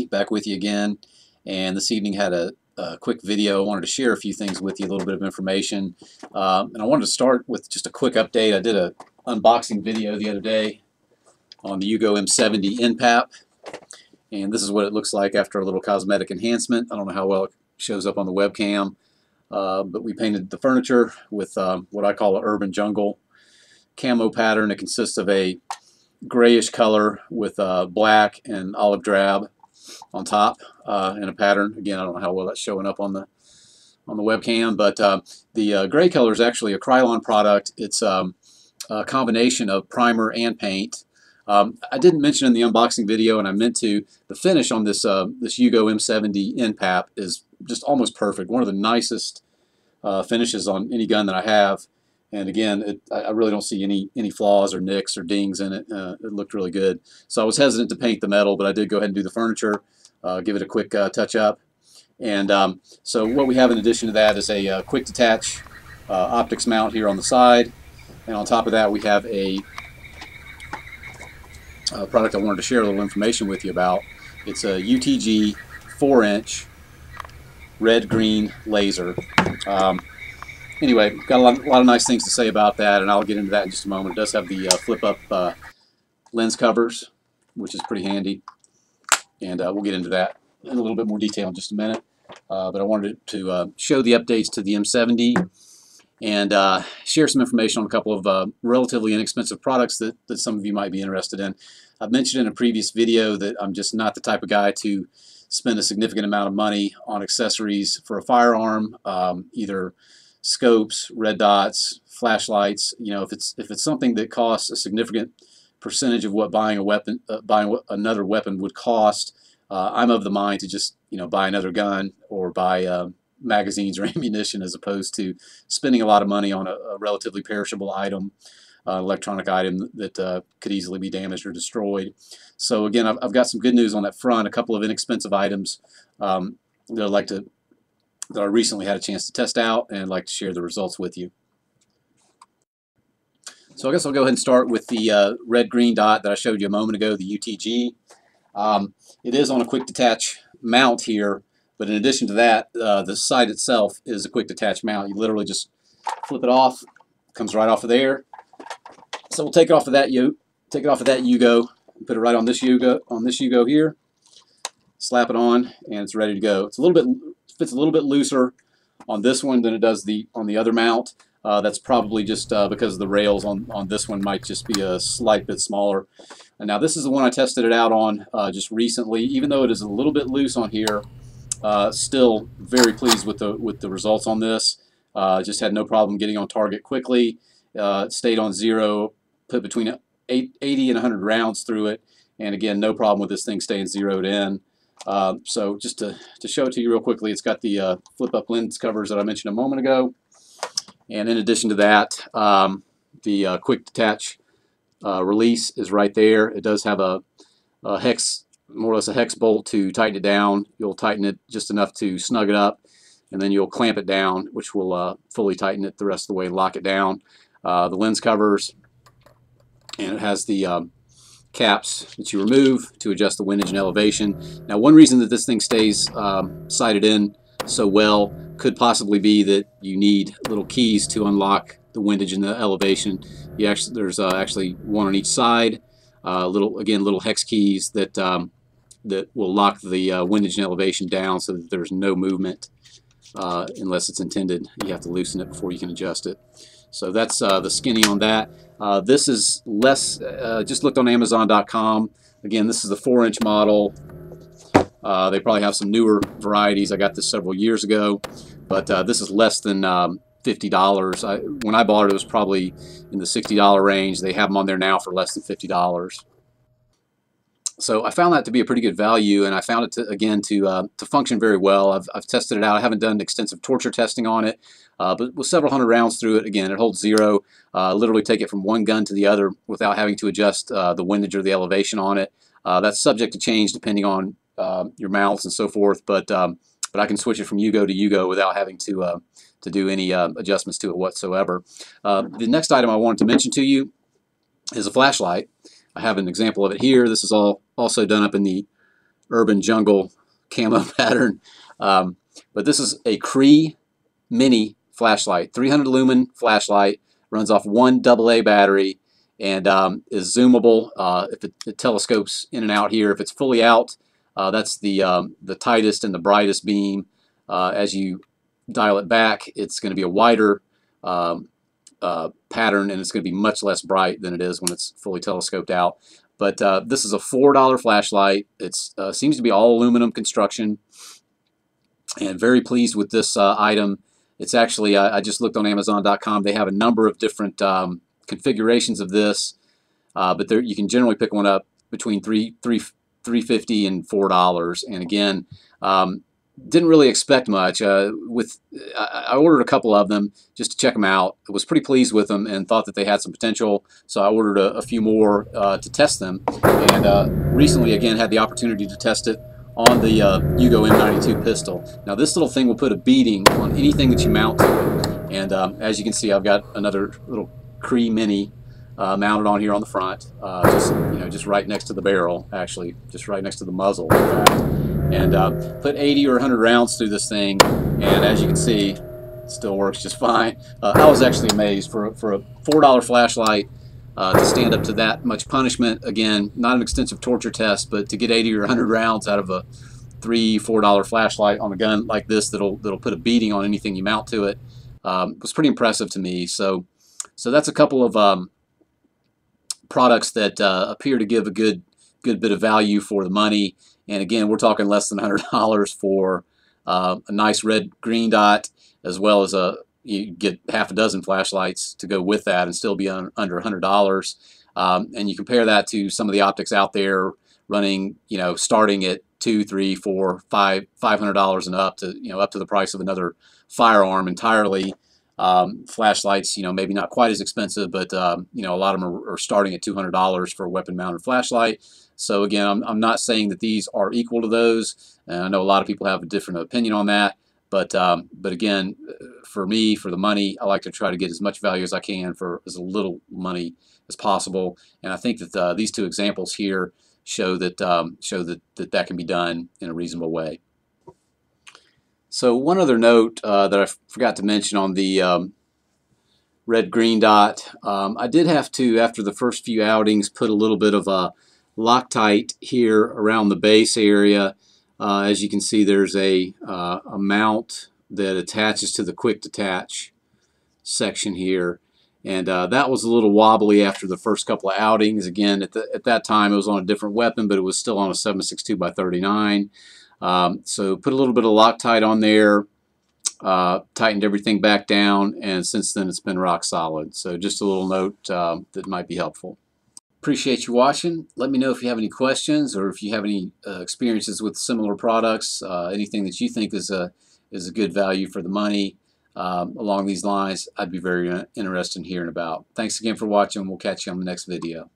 back with you again, and this evening had a quick video. I wanted to share a few things with you, a little bit of information, and I wanted to start with just a quick update. I did an unboxing video the other day on the Yugo M70 N-PAP, and this is what it looks like after a little cosmetic enhancement. I don't know how well it shows up on the webcam, but we painted the furniture with what I call an Urban Jungle camo pattern. It consists of a grayish color with black and olive drab on top in a pattern. Again, I don't know how well that's showing up on the webcam, but the gray color is actually a Krylon product. It's a combination of primer and paint. I didn't mention in the unboxing video, and I meant to, the finish on this this Yugo M70 N-PAP is just almost perfect. One of the nicest finishes on any gun that I have. And again, I really don't see any flaws or nicks or dings in it. It looked really good. So I was hesitant to paint the metal, but I did go ahead and do the furniture, give it a quick touch up. And so what we have in addition to that is a quick detach optics mount here on the side. And on top of that, we have a product I wanted to share a little information with you about. It's a UTG 4-inch red-green laser. Anyway, got a lot of nice things to say about that, and I'll get into that in just a moment. It does have the flip-up lens covers, which is pretty handy, and we'll get into that in a little bit more detail in just a minute. But I wanted to show the updates to the M70 and share some information on a couple of relatively inexpensive products that some of you might be interested in. I've mentioned in a previous video that I'm just not the type of guy to spend a significant amount of money on accessories for a firearm, either scopes, red dots, flashlights. You know, if it's something that costs a significant percentage of what buying another weapon would cost, I'm of the mind to just buy another gun or buy magazines or ammunition, as opposed to spending a lot of money on a relatively perishable item, electronic item that could easily be damaged or destroyed. So again, I've got some good news on that front. A couple of inexpensive items that I recently had a chance to test out, and I'd like to share the results with you. So I guess I'll go ahead and start with the red-green dot that I showed you a moment ago, the UTG. It is on a quick detach mount here, but in addition to that, the sight itself is a quick detach mount. You literally just flip it off, it comes right off of there. So we'll take it off of that Yugo, put it right on this Yugo here, slap it on, and it's ready to go. It's fits a little bit looser on this one than it does on the other mount. That's probably just because the rails on this one might just be a slight bit smaller. And now this is the one I tested it out on just recently. Even though it is a little bit loose on here, still very pleased with the results on this. Just had no problem getting on target quickly. It stayed on zero, put between 80 and 100 rounds through it, and again, no problem with this thing staying zeroed in. So just to show it to you real quickly, it's got the flip-up lens covers that I mentioned a moment ago. And in addition to that, the quick detach release is right there. It does have a hex, more or less a hex bolt to tighten it down. You'll tighten it just enough to snug it up, and then you'll clamp it down, which will fully tighten it the rest of the way and lock it down. The lens covers, and it has the caps that you remove to adjust the windage and elevation. Now, one reason that this thing stays sighted in so well could possibly be that you need little keys to unlock the windage and the elevation. There's actually one on each side, little hex keys that will lock the windage and elevation down so that there's no movement unless it's intended. You have to loosen it before you can adjust it. So that's the skinny on that. This is less, just looked on Amazon.com. Again, this is the 4-inch model. They probably have some newer varieties. I got this several years ago, but this is less than $50. When I bought it, it was probably in the $60 range. They have them on there now for less than $50. So I found that to be a pretty good value, and I found it to function very well. I've tested it out. I haven't done extensive torture testing on it, but with several hundred rounds through it, again, it holds zero. Literally take it from one gun to the other without having to adjust the windage or the elevation on it. That's subject to change depending on your mounts and so forth, but I can switch it from Yugo to Yugo without having to do any adjustments to it whatsoever. The next item I wanted to mention to you is a flashlight. I have an example of it here. This is also done up in the Urban Jungle camo pattern. But this is a Cree Mini Flashlight, 300 lumen flashlight, runs off one AA battery, and is zoomable. If it telescopes in and out here, if it's fully out, that's the tightest and the brightest beam. As you dial it back, it's going to be a wider pattern, and it's going to be much less bright than it is when it's fully telescoped out. But this is a $4 flashlight. It seems to be all aluminum construction, and very pleased with this item. It's actually, I just looked on Amazon.com. They have a number of different configurations of this, but you can generally pick one up between $3.50 and $4. And again, didn't really expect much. I ordered a couple of them just to check them out. I was pretty pleased with them and thought that they had some potential, so I ordered a few more to test them. And recently, again, had the opportunity to test it on the Yugo M92 pistol. Now, this little thing will put a beading on anything that you mount to it. And as you can see, I've got another little Cree Mini mounted on here on the front, just right next to the barrel, actually, just right next to the muzzle, in fact. And put 80 or 100 rounds through this thing, and as you can see, it still works just fine. I was actually amazed for a $4 flashlight to stand up to that much punishment. Again, not an extensive torture test, but to get 80 or 100 rounds out of a $3, $4 flashlight on a gun like this that'll put a beating on anything you mount to it was pretty impressive to me. So that's a couple of products that appear to give a good bit of value for the money. And again, we're talking less than $100 for a nice red green dot, as well as you get half a dozen flashlights to go with that and still be under $100. And you compare that to some of the optics out there running, starting at $200, $300, $400, $500 and up to the price of another firearm entirely. Flashlights, maybe not quite as expensive, but a lot of them are starting at $200 for a weapon-mounted flashlight. So again, I'm not saying that these are equal to those, and I know a lot of people have a different opinion on that. But again, for me, for the money, I like to try to get as much value as I can for as little money as possible. And I think that these two examples here show that that can be done in a reasonable way. So one other note that I forgot to mention on the red green dot, I did have to, after the first few outings, put a little bit of a Loctite here around the base area. As you can see, there's a mount that attaches to the quick detach section here, and that was a little wobbly after the first couple of outings. Again, at that time it was on a different weapon, but it was still on a 7.62 by 39. So put a little bit of Loctite on there, tightened everything back down, and since then it's been rock solid. So just a little note that might be helpful. Appreciate you watching. Let me know if you have any questions or if you have any experiences with similar products, anything that you think is a good value for the money along these lines. I'd be very interested in hearing about. Thanks again for watching. We'll catch you on the next video.